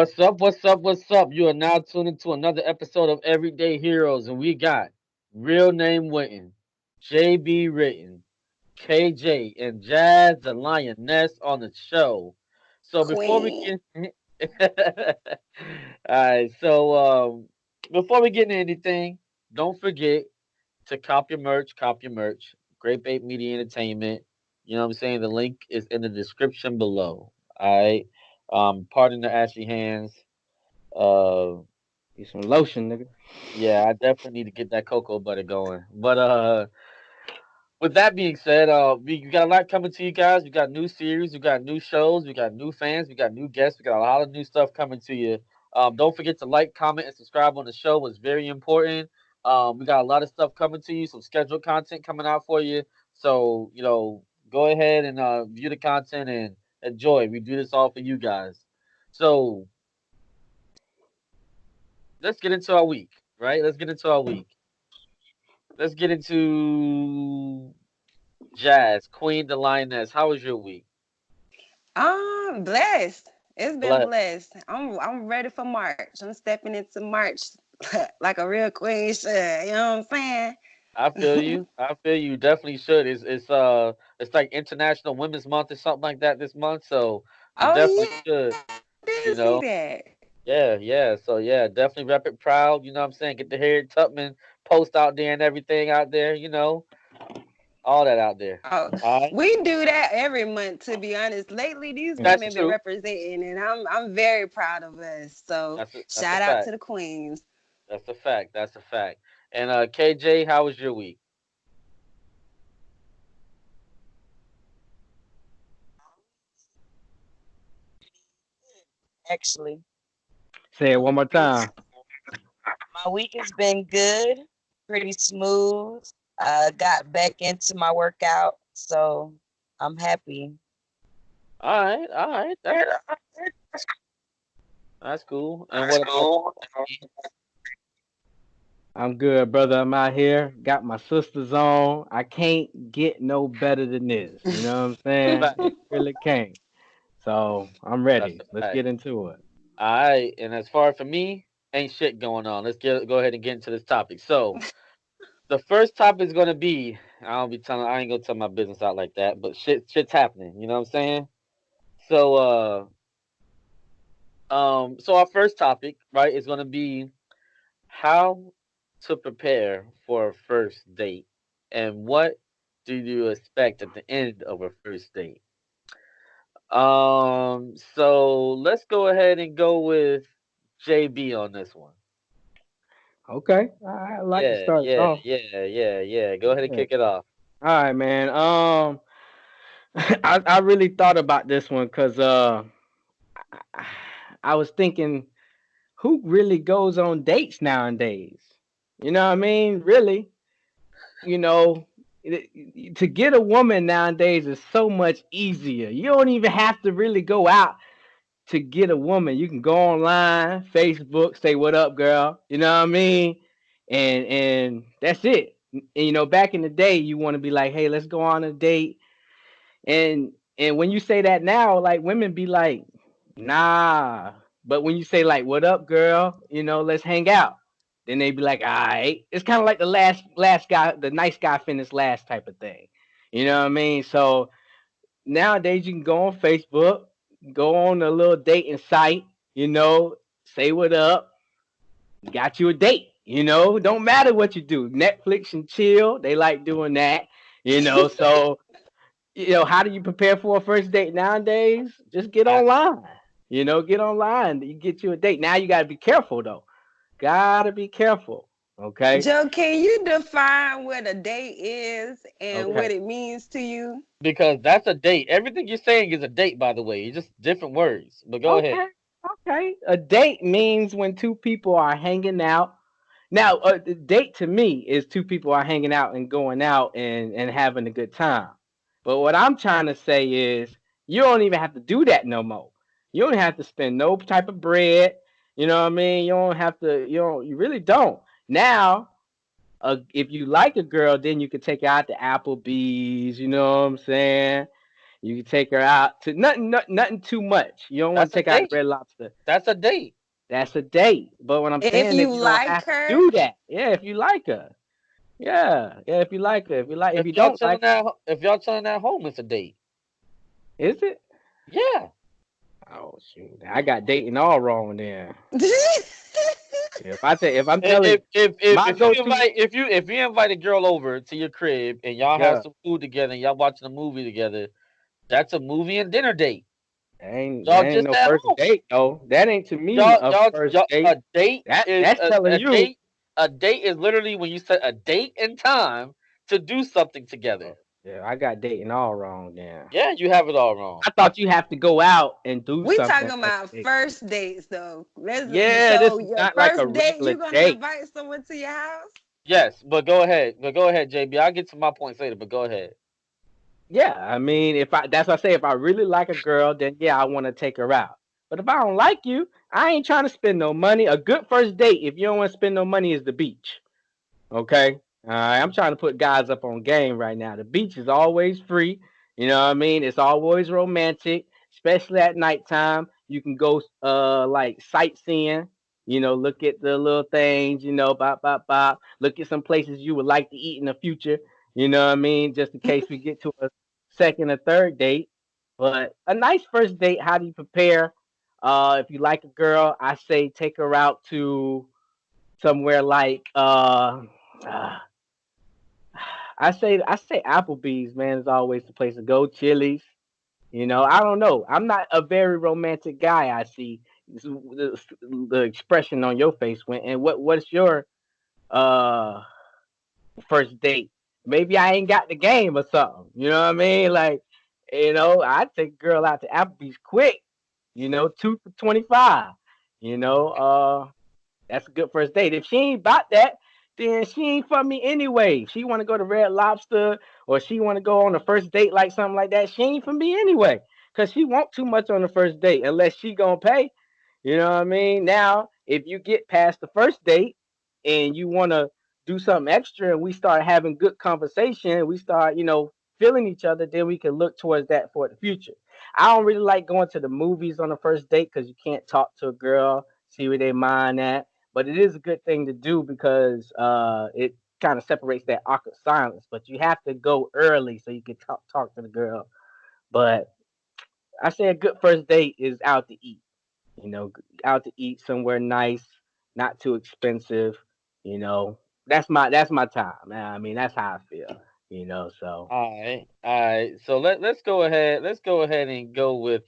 What's up? What's up? What's up? You are now tuned into another episode of Everyday Heroes, and we got Real Name Wynton, JB Written, KJ, and Jazz the Lioness on the show. So before we Queen. get, all right. Before we get into anything, don't forget to cop your merch. Cop your merch. Great Bait Media Entertainment. You know what I'm saying? The link is in the description below. All right. Pardon the ashy hands. Uh, Get some lotion, nigga. yeah, I definitely need to get that cocoa butter going. But with that being said, we got a lot coming to you guys. We got new series, we got new shows, we got new fans, we got new guests, we got a lot of new stuff coming to you. Don't forget to like, comment, and subscribe on the show. It's very important. We got a lot of stuff coming to you, some scheduled content coming out for you. So go ahead and view the content and enjoy. We do this all for you guys. So let's get into our week, right? Let's get into our week. Let's get into Jazz, Queen the Lioness. How was your week? Blessed. It's been Bless. blessed. I'm ready for March. I'm stepping into March like a real queen should. You know what I'm I feel saying? you. I feel you. Definitely should. It's like International Women's Month or something like that this month. So you Oh definitely yeah, should. I did see You that. know. Yeah, yeah. So yeah, definitely rep it proud. You know what I'm saying? Get the Harriet Tubman post out there and everything out there. All that out there. Oh, All right. we do that every month. To be honest, lately these That's women been true. representing, and I'm very proud of us. So That's a shout out to fact. the queens. That's a fact. That's a fact. And KJ, how was your week? Actually. Say it one more time. My week has been good, pretty smooth. Got back into my workout, so I'm happy. All right. All right. That's cool. And what about you? I'm good, brother. I'm out here. Got my sisters on. I can't get no better than this. You know what I'm saying? Fact. It really can't. So I'm That's ready. a Let's fact. get into it. All right, and as far for me, ain't shit going on. Let's go ahead and get into this topic. So the first topic is gonna be I ain't gonna tell my business out like that, but shit's happening. You know what I'm saying? So so our first topic, right, is gonna be how to prepare for a first date and what do you expect at the end of a first date. So let's go ahead and go with JB on this one. Okay. I like to Yeah, start it yeah, off. yeah, yeah, yeah. Go ahead and Yeah. kick it off. All right, man. I really thought about this one because I I was thinking, who really goes on dates nowadays? You know what I mean? Really, you know, to get a woman nowadays is so much easier. You don't even have to really go out to get a woman. You can go online, Facebook, say what up, girl. You know what I mean? And that's it. And, back in the day, you want to be like, hey, let's go on a date. And when you say that now, like women be like, nah. But when you say like, what up, girl? Let's hang out. Then they be like, all right. It's kind of like the last guy, the nice guy finished last type of thing. You know what I mean? So nowadays you can go on Facebook, go on a little dating site, say what up, got you a date. Don't matter what you do. Netflix and chill, they like doing that. So how do you prepare for a first date nowadays? Just get I, online. Get online. You get you a date. Now you gotta be careful though. Gotta be careful. Okay. Joe, can you define what a date is and Okay. what it means to you? because that's a date. Everything you're saying is a date, by the way. It's just different words. But go ahead. Okay. Okay. A date means when two people are hanging out. Now, a date to me is two people are hanging out and going out and having a good time. But what I'm trying to say is you don't even have to do that no more. You don't have to spend no type of bread. You know what I mean? You don't have to, you really don't. Now, if you like a girl, then you can take her out to Applebee's, you know what I'm saying? You can take her out to nothing too much. You don't want That's to a take her out to date. Red Lobster. That's a date. That's a date. But what I'm If saying you is you don't like have to her, do that. Yeah, if you like her. Yeah, if you like her. If If you y'all don't chilling like her, at home, it's a date. is it? Yeah. Oh shoot. I got dating all wrong then. if If I'm If telling my if you go-to, invite if you invite a girl over to your crib and y'all have yeah, some food together and y'all watching a movie together, that's a movie and dinner date. that Y'all ain't just no at first home. date though. That ain't to me a first Y'all date. That's telling a you. date. A date is literally when you set a date and time to do something together. Oh, yeah, I got dating all wrong then. Yeah, you have it all wrong. I thought you have to go out and do we talking something as about a date. first dates though. Yeah, So this is your not like a first date, regular you gonna date. invite someone to your house? Yes, but go ahead. But go ahead, JB. I'll get to my points later, but go ahead. Yeah, I mean, if I that's what I say. If I really like a girl, then yeah, I want to take her out. But if I don't like you, I ain't trying to spend no money. A good first date, if you don't want to spend no money, is the beach. Okay. All right. I'm trying to put guys up on game right now. The beach is always free. You know what I mean? It's always romantic, especially at nighttime. You can go like sightseeing, look at the little things, bop, bop, bop. Look at some places you would like to eat in the future, you know what I mean? Just in case we get to a second or third date. But a nice first date, how do you prepare? If you like a girl, I say take her out to somewhere like uh, I say Applebee's, man, is always the place to go. Chili's, I don't know. I'm not a very romantic guy. I see the expression on your face. And what's your uh first date? Maybe I ain't got the game or something. You know what I mean? Like, I take a girl out to Applebee's quick. 2 for 25. You know, that's a good first date. If she ain't about that, then she ain't for me anyway. If she want to go to Red Lobster or she want to go on a first date like something like that, she ain't for me anyway. Cause she want too much on the first date unless she gonna pay. You know what I mean? Now, if you get past the first date and you want to do something extra and we start having good conversation, we start, feeling each other, then we can look towards that for the future. I don't really like going to the movies on the first date because you can't talk to a girl, see where they mind at. But it is a good thing to do because it kind of separates that awkward silence. But you have to go early so you can talk to the girl. But I say a good first date is out to eat. Out to eat somewhere nice, not too expensive. You know, that's my time, man. I mean, that's how I feel. So All right, all right. So let's go ahead. Let's go ahead and go with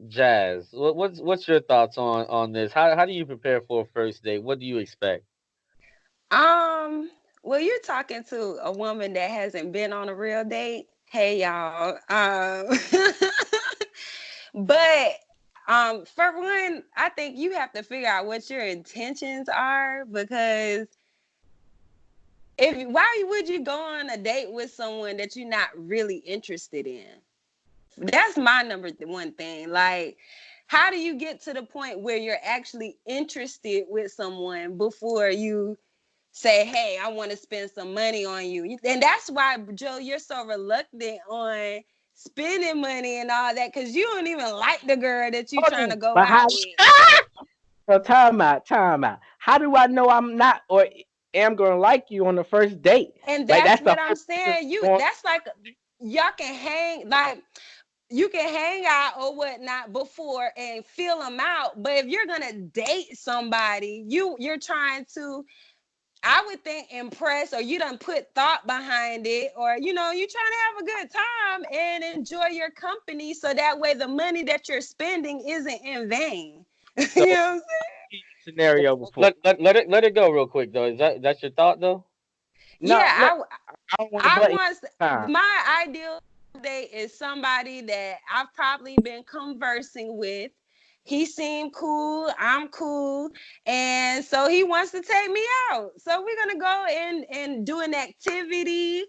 Jazz. What's your thoughts on this? How do you prepare for a first date? What do you expect? Um, well, you're talking to a woman that hasn't been on a real date. Hey, y'all. But for one, I think you have to figure out what your intentions are because why would you go on a date with someone that you're not really interested in? That's my one thing. Like, how do you get to the point where you're actually interested with someone before you say, hey, I want to spend some money on you? And that's why, Joe, you're so reluctant on spending money and all that because you don't even like the girl that you trying to hold go but how? out with. So time out, time out. How do I know I'm not or am gonna like you on the first date? And Like that's that's the what I'm whole purpose saying. of going. That's like y'all can hang like you can hang out or whatnot before and feel them out. But if you're gonna date somebody, you're trying to, I would think, impress, or you done put thought behind it, or you trying to have a good time and enjoy your company, so that way the money that you're spending isn't in vain. You So know what I'm saying? scenario before. Let it go real quick though. Is that's your thought though? No, Yeah, no, I don't want to I butt in want time. my ideal date is somebody that I've probably been conversing with. He seemed cool, I'm cool, and so he wants to take me out. So we're gonna go and do an activity.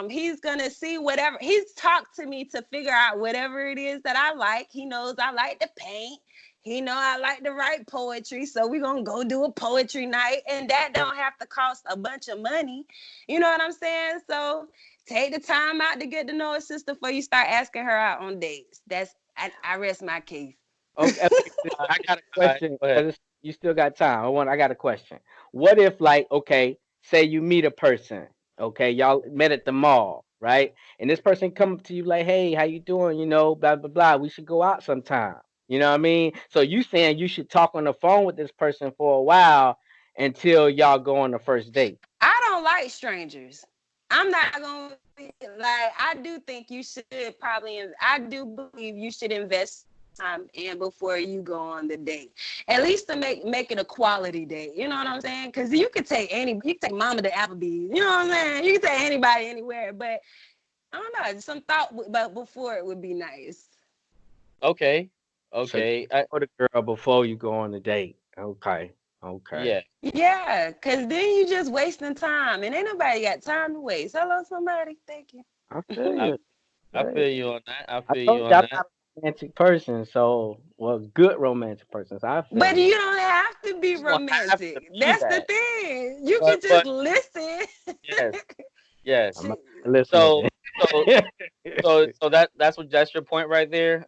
He's gonna see whatever he's talked to me to figure out whatever it is that I like. He knows I like to paint. He know I like to write poetry, so we gonna go do a poetry night, and that don't have to cost a bunch of money. You know what I'm saying? So take the time out to get to know a sister before you start asking her out on dates. I rest my case. Okay, All I got a right, question go ahead. because you still got time. I got a question. What if, like, okay, say you meet a person, okay, y'all met at the mall, right? And this person come up to you like, hey, how you doing? You know, blah blah blah. We should go out sometime. You know what I mean? So you saying you should talk on the phone with this person for a while until y'all go on the first date? I don't like strangers. I'm not gonna like. I do think you should probably. I do believe you should invest time in before you go on the date. At least to make it a quality date. You know what I'm saying? Because you can take mama to Applebee's. You know what I'm saying? You can take anybody anywhere. But I don't know. Some thought about before it would be nice. Okay, So you okay, know the girl before you go on the date. Okay, okay. yeah, Yeah, because then you just wasting time, and ain't nobody got time to waste. Hello, somebody. Thank you. I feel I you. I Feel you. feel you on that. I I feel you told you on I'm that. not a romantic person, so well, good romantic person. So I feel But you. you don't have to be You don't have to romantic. be That's the that, thing. You can just but listen. yes, yes. I'm not Shit. listening So then. so so that's your point right there,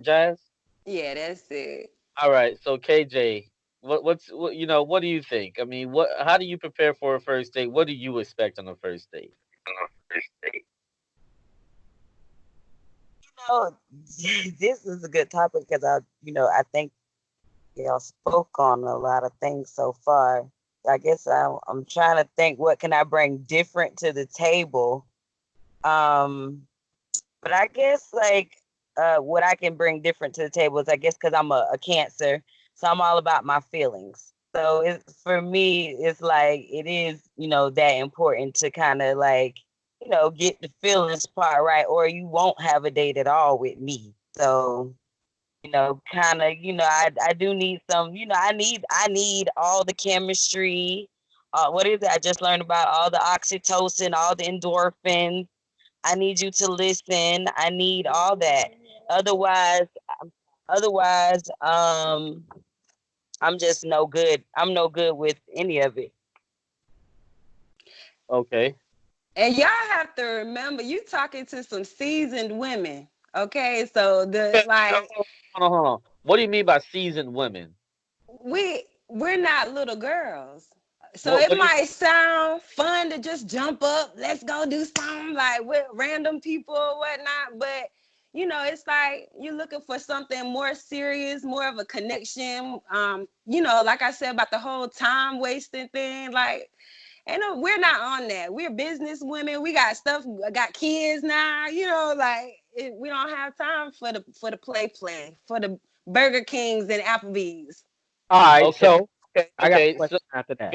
Jazz. Yeah, that's it. All right, so KJ, what do you think? I mean, how do you prepare for a first date? What do you expect on a first date? know, this is a good topic because I think y'all spoke on a lot of things so far. I guess I'm trying to think what can I bring different to the table. Um, but I guess like what I can bring different to the table is I guess because I'm a Cancer, so I'm all about my feelings. So it's for me, it's like it is that important to kind of like get the feelings part right, or you won't have a date at all with me. So kind of, I do need some, I need all the chemistry. What is it? I just learned about all the oxytocin, all the endorphins. I need you to listen. I need all that. Otherwise, otherwise, I'm just no good. I'm no good with any of it. Okay. And y'all have to remember, you talking to some seasoned women. Okay, so Hold the on, like hold on. What do you mean by seasoned women? we're not little girls. So What it what do you might sound fun to just jump up, let's go do something like with random people or whatnot, but it's like you're looking for something more serious, more of a connection. Like I said about the whole time wasting thing, like and no, we're not on that. We're business women. We got stuff, got kids now. We don't have time for the play for the Burger Kings and Applebee's. All right, Okay, so okay, I got a okay. question So after that.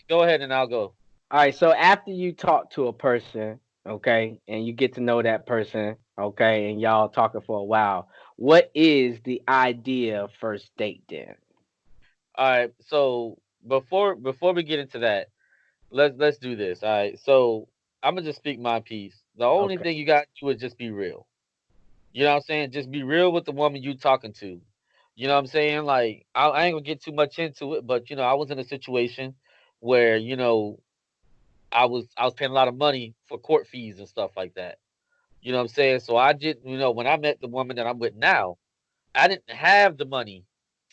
go ahead and I'll go. All right, so after you talk to a person, okay, and you get to know that person, okay, and y'all talking for a while, what is the idea of first date then? All right. So before we get into that, let's do this. All right. So I'm gonna just speak my piece. The only Okay. thing you gotta do is just be real. You know what I'm saying? Just be real with the woman you talking to. You know what I'm saying? Like I ain't gonna get too much into it, but I was in a situation where I was paying a lot of money for court fees and stuff like that. You know what I'm saying? So I did. When I met the woman that I'm with now, I didn't have the money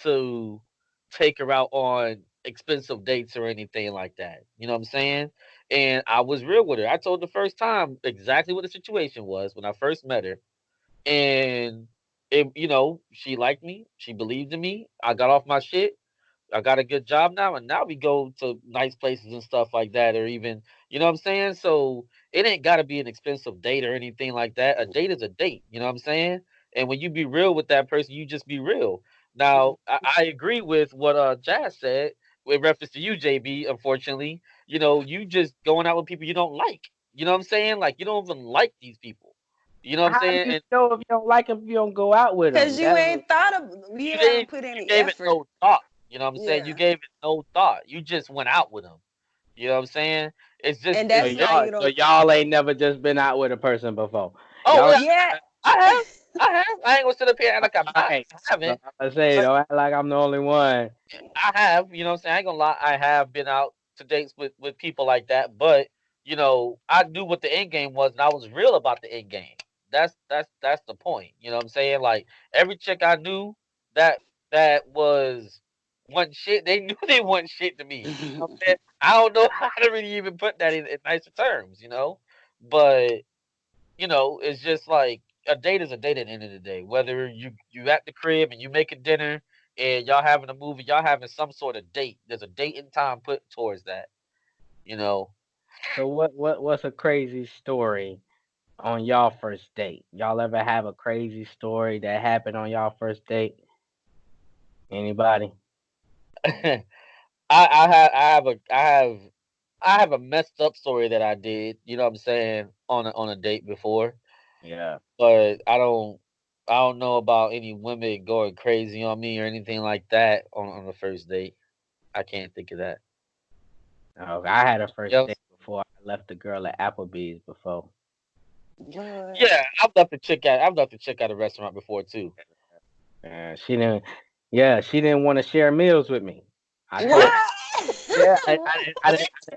to take her out on expensive dates or anything like that. You know what I'm saying? And I was real with her. I told her the first time exactly what the situation was when I first met her. And she liked me. She believed in me. I got off my shit. I got a good job now, and now we go to nice places and stuff like that, or even, you know what I'm saying? So it ain't got to be an expensive date or anything like that. A date is a date, you know what I'm saying? And when you be real with that person, you just be real. Now, I agree with what Jazz said with reference to you, JB. Unfortunately, you just going out with people you don't like. You know what I'm saying? Like you don't even like these people. You know what I'm How do saying? you And know if you don't like them if you don't go out with Cause them? you That's ain't thought of you you haven't didn't, put you any gave it effort. no thought. You know what I'm saying? You Yeah. gave it no thought. You just went out with them. You know what I'm saying? It's just And so it's that's just how you y'all don't ain't never just been out with a person before. oh Y'all yeah, yeah. I ain't gonna sit up here and like I'm not. Right. I haven't. I say, But don't act like I'm the only one. I have, you know what I'm saying? I ain't gonna lie, I have been out to dates with people like that, but I knew what the end game was and I was real about the end game. That's the point. You know what I'm saying? Like every chick I knew that that was wasn't shit, they knew they wasn't shit to me. You know what I'm saying? I don't know how to really even put that in nicer terms. But it's just like a date is a date at the end of the day. Whether you at the crib and you making dinner and y'all having a movie, y'all having some sort of date. There's a date and time put towards that. You know. So what's a crazy story on y'all first date? Y'all ever have a crazy story that happened on y'all first date? Anybody? I have a messed up story that I did. You know what I'm saying on a date before, Yeah. but I don't know about any women going crazy on me or anything like that on the first date. I can't think of that. Oh, I had a first Yes. date before. I left the girl at Applebee's before. What? Yeah, I've left the chick at a restaurant before too. She didn't. Yeah, she didn't want to share meals with me. I told. What? Yeah, I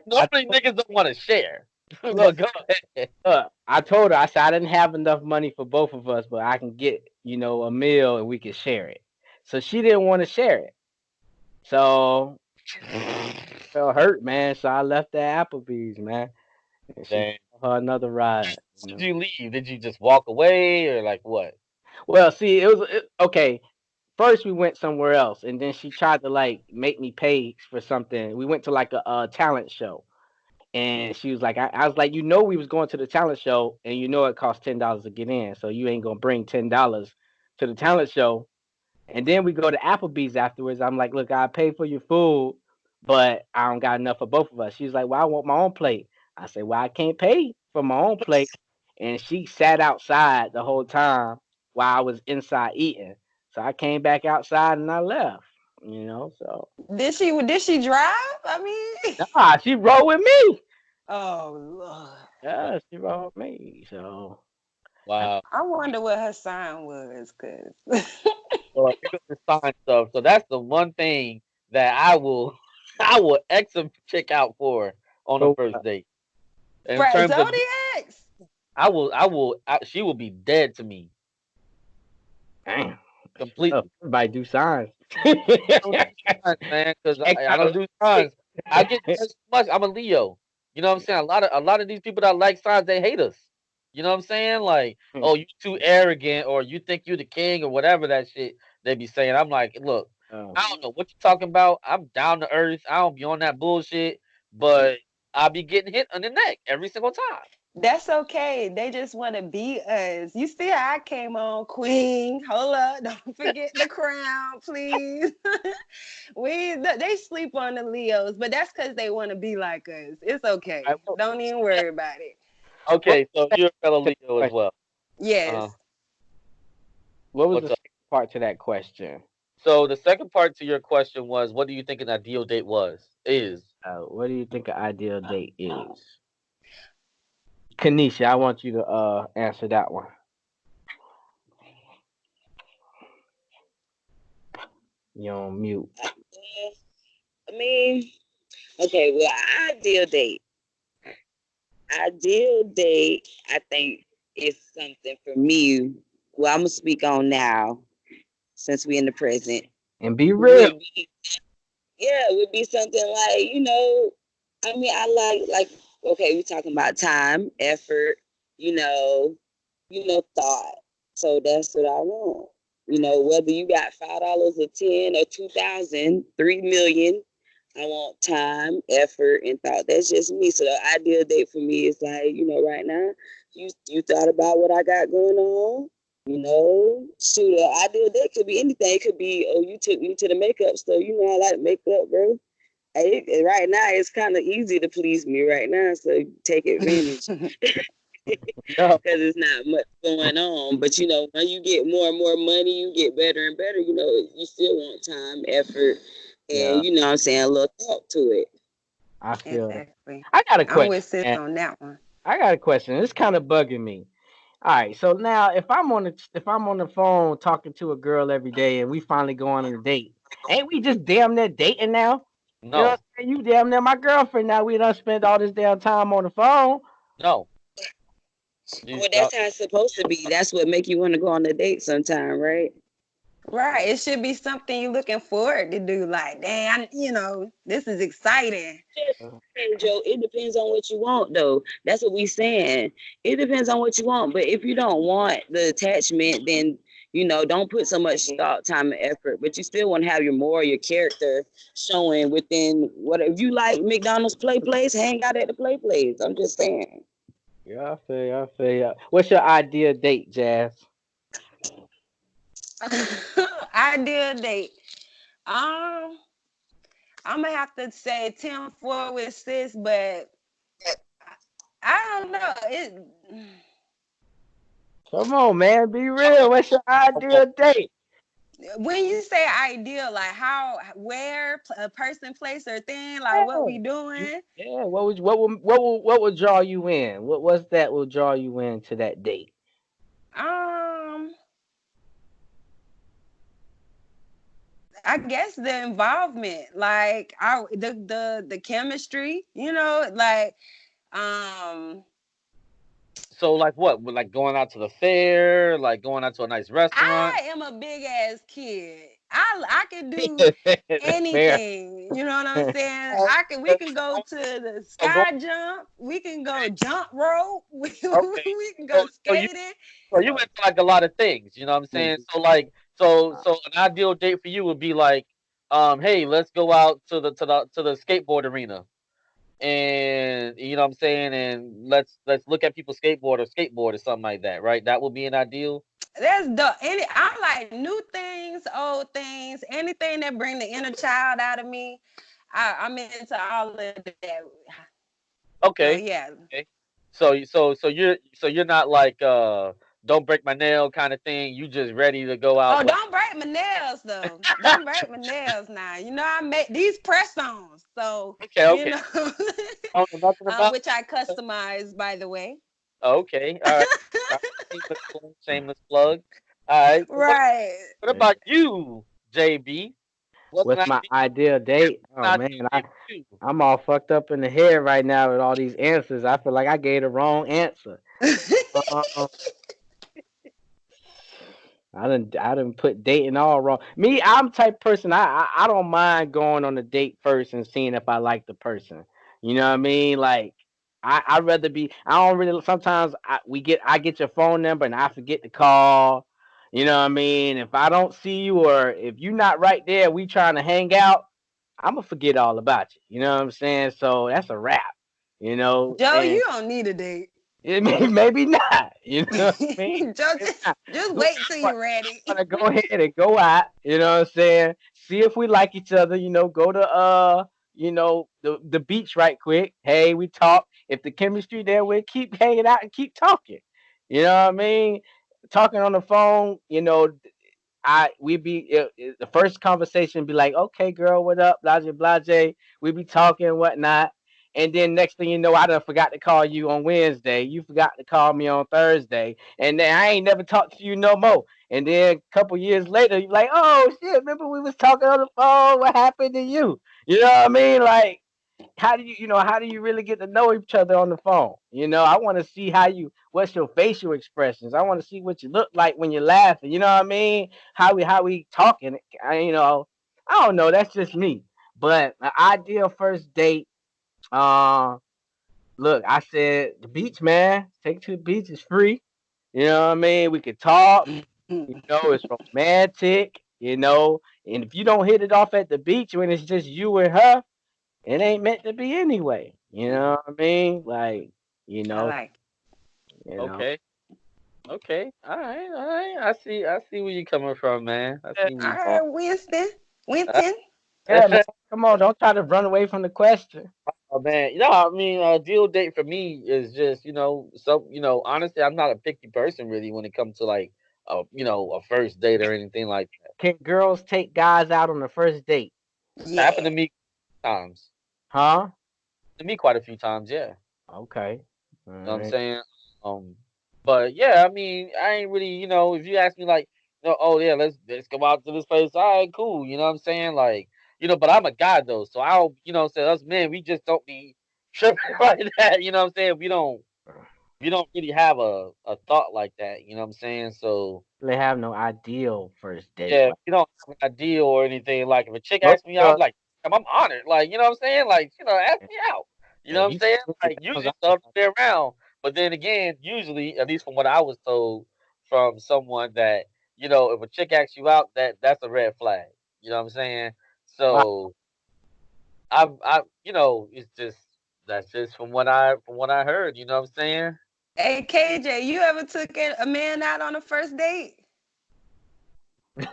Normally niggas don't want to share. look, But go ahead. I told her. I said I didn't have enough money for both of us, but I can get a meal and we can share it. So she didn't want to share it. So felt hurt, man. So I left at Applebee's, man. And she Dang. found her another ride. Did you leave? Did you just walk away or like what? Well, see, okay. First we went somewhere else, and then she tried to like make me pay for something. We went to like a talent show, and she was like, I was like, we was going to the talent show, and it costs $10 to get in, so you ain't gonna bring $10 to the talent show. And then we go to Applebee's afterwards. I'm like, look, I pay for your food, but I don't got enough for both of us. She's like, well, I want my own plate. I said, well, I can't pay for my own plate. And she sat outside the whole time while I was inside eating. So I came back outside and I left. So Did she drive? I mean, nah, she rode with me. oh Lord. Yeah, she rode with me. So I, Wow. I wonder what her sign was, cause Well, here goes the sign stuff. So that's the one thing that I will I will X a chick out for on a for first date. In right, terms of zodiacs. she will be dead to me damn, completely. everybody do signs. I don't do signs, man, because X I out don't do signs. I get judged too much. I'm a Leo. You know what I'm saying? A lot of these people that like signs, they hate us. You know what I'm saying? Like, oh, you too arrogant, or you think you the king, or whatever that shit they be saying. I'm like, look, Oh, I don't know what you talking about. I'm down to earth. I don't be on that bullshit, but I be getting hit on the neck every single time. That's okay. They just want to be us. You see how I came on, Queen. Hold up. Don't forget the crown, please. They sleep on the Leos, but that's because they want to be like us. It's I okay. will. Don't even worry about it. What Okay, so you're a fellow was the Leo as question? well. Uh, Yes. What was the what's up? second part to that question? So the second part to your question was, what do you think an ideal date is? What do you think an ideal date is? Kanisha, I want you to answer that one. You're on mute. I mean, okay, well, ideal date. Ideal date, I think, is something for me. Well, I'm gonna speak on now since we're in the present. And be real. Would be Yeah, it would be something like. I mean, I like okay, we're talking about time, effort, you know, thought. So that's what I want. Whether you got $5 or 10 or 2,000, 3 million, I want time, effort, and thought. That's just me. So the ideal date for me is right now, you thought about what I got going on. Shoot, the ideal date could be anything. It could be, oh, you took me to the makeup store. I like makeup, bro. Right now, it's kind of easy to please me right now, so take advantage No. because it's not much going on. But when you get more and more money, you get better and better. You still want time, effort, Yeah, and what I'm saying, a little thought to it. I feel that. Exactly. I got a I'm question, with sis man. on that one. I got a question. It's kind of bugging me. All right, so now if I'm on the phone talking to a girl every day and we finally go on a date, ain't we just damn near dating now? You know what No, I'm saying? You damn near my girlfriend now. We done spent all this damn time on the phone. no. Well, that's how it's supposed to be. That's what make you want to go on a date sometime, right? Right. It should be something you're looking forward to do. Like, damn, this is exciting. Hey, Joe, it depends on what you want, though. That's what we saying. It depends on what you want. But if you don't want the attachment, then don't put so much thought, time, and effort. But you still want to have your character showing within what if you like McDonald's play place, hang out at the play place. I'm just saying. Yeah, I feel you. I feel you. What's your ideal date, Jazz? Ideal date. Um, I'm gonna have to say 10-4 with sis, but I don't know. Come on, man. Be real. What's your ideal date? When you say ideal, like how, where, a person, place, or thing, like what Yeah. we doing? Yeah. What would draw you in? What's that will draw you in to that date? Um, I guess the involvement, like the chemistry, like um So like what? Like going out to the fair, like going out to a nice restaurant. I am a big ass kid. I can do Fair. anything. You know what I'm saying? We can go to the So go. sky jump. We can go jump rope. Okay. We can So go so you skating. so you into like a lot of things. You know what I'm saying? So like so an ideal date for you would be like, hey, let's go out to the skateboard arena, and you know what I'm saying, and let's look at people skateboard or something like that, right? That would be an ideal. That's the any. I like new things, old things, anything that bring the inner child out of me. I'm into all of that. So Okay. yeah. Okay. So you're not like don't break my nail kind of thing. You just ready to go out Oh, with. don't break my nails though. Don't break my nails now. I make these press ons. So, Okay. Okay. I don't know nothing about. which I customize, by the way. Okay. All right. All right. Shameless plug. Shameless plug. All right. So Right. what about you, JB? What's an What's my ideal, ideal date? Oh an man, ideal date for you? I'm all fucked up in the head right now with all these answers. I feel like I gave the wrong answer. Um, I didn't put dating all wrong. Me, I'm the type of person. I don't mind going on a date first and seeing if I like the person. You know what I mean? Like I'd rather be. I don't really. Sometimes I get your phone number and I forget to call. You know what I mean? If I don't see you or if you're not right there, we trying to hang out. I'm gonna forget all about you. You know what I'm saying? So that's a wrap. You know, Joe, and you don't need a date. maybe not. You know what I mean? Joe, Maybe not. just We wait till you're ready. want to go ahead and go out. You know what I'm saying? See if we like each other. Go to the beach right quick. Hey, we talk. If the chemistry there, we keep hanging out and keep talking. You know what I mean? Talking on the phone. We be the first conversation be like, okay, girl, what up, blase blase. We be talking and whatnot, and then next thing you know, I done forgot to call you on Wednesday. You forgot to call me on Thursday, and then I ain't never talked to you no more. And then a couple years later, you like, oh shit, remember we was talking on the phone? What happened to you? You know what I mean? Like, how do you really get to know each other on the phone? I want to see what's your facial expressions. I want to see what you look like when you're laughing. You know what I mean? How we talking. I don't know. That's just me. But an ideal first date. Uh, Look, I said the beach, man. Take to the beach. It's free. You know what I mean? We could talk. It's romantic. And if you don't hit it off at the beach when it's just you and her, it ain't meant to be anyway. You know what I mean? Like, you I know, like. you know. Okay. Okay. All right. All right. I see where you coming from, man. I Yeah, see where All you right, Winston. Winston. yeah, man. Come on, don't try to run away from the question. Oh man, I mean, a deal date for me is just, honestly, I'm not a picky person really when it comes to like, a first date or anything like that. Can girls take guys out on the first date? Happened to Yeah. me times, Huh? to me quite a few times, yeah. Okay. All You know what I'm right. saying? Um, But yeah, I mean, I ain't really, if you ask me like, oh yeah, let's go out to this place. All right, cool. You know what I'm saying? Like, but I'm a guy though, so I don't, say us men, we just don't be tripping like that. You know what I'm saying? We don't really have a thought like that. You know what I'm saying? So They have no ideal first date. yeah, Like, we don't have an idea or anything. Like if a chick most asks me out, I'm girls, like, I'm honored. Like, you know what I'm saying? Like, ask me out. You know if what I'm you saying? put Like pounds usually on it's the other way around. But then again, usually, at least from what I was told from someone that, if a chick asks you out, that's a red flag. You know what I'm saying? wow, So it's just that's just from what I heard. You know what I'm saying? Hey KJ, you ever took a man out on a first date?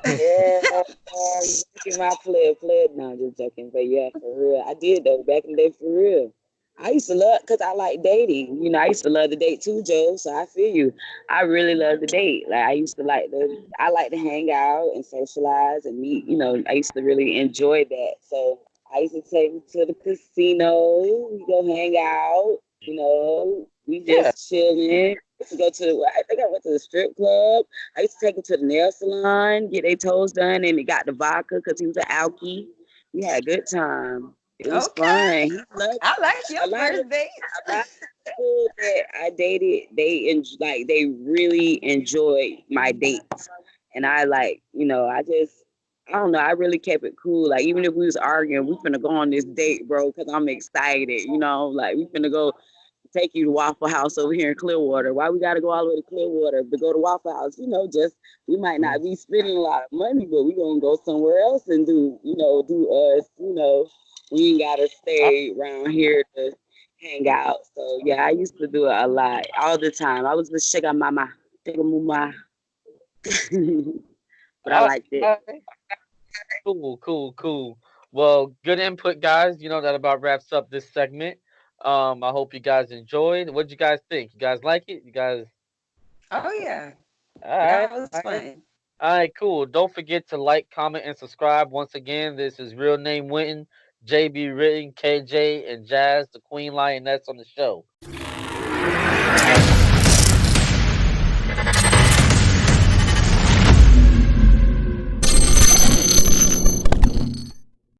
Yeah, joking my play. No, I'm just joking. But yeah, for real, I did though back in the day for real. I used to love because I like dating. I used to love to date too, Joe. So I feel you. I really love to date. Like I used to I like to hang out and socialize and meet. I used to really enjoy that. So I used to take him to the casino. We go hang out. We Yeah. just chilling. To go to, I think I went to the strip club. I used to take him to the nail salon, get their toes done, and he got the vodka because he was an alky. We had a good time. It was Okay. fun. He loved I like your a lot of first date. a lot of people that I dated. They really enjoyed my dates, and I I don't know. I really kept it cool. Like even if we was arguing, we finna go on this date, bro, because I'm excited. Like we finna go take you to Waffle House over here in Clearwater. Why we got to go all the way to Clearwater to go to Waffle House? Just we might not be spending a lot of money, but we gonna go somewhere else and do us. We ain't gotta I, stay around here to hang out. So yeah, I used to do it a lot, all the time. I was the sugar mama, sugar mama, but I I, liked it. I, Cool, cool, cool. Well, good input, guys. That about wraps up this segment. I hope you guys enjoyed. What did you guys think? You guys like it? You guys, Oh yeah. all right, That was all right, fun. all right, cool. Don't forget to like, comment, and subscribe. Once again, this is Real Name Wynton, JB Written, KJ, and Jazz, the Queen Lioness on the show.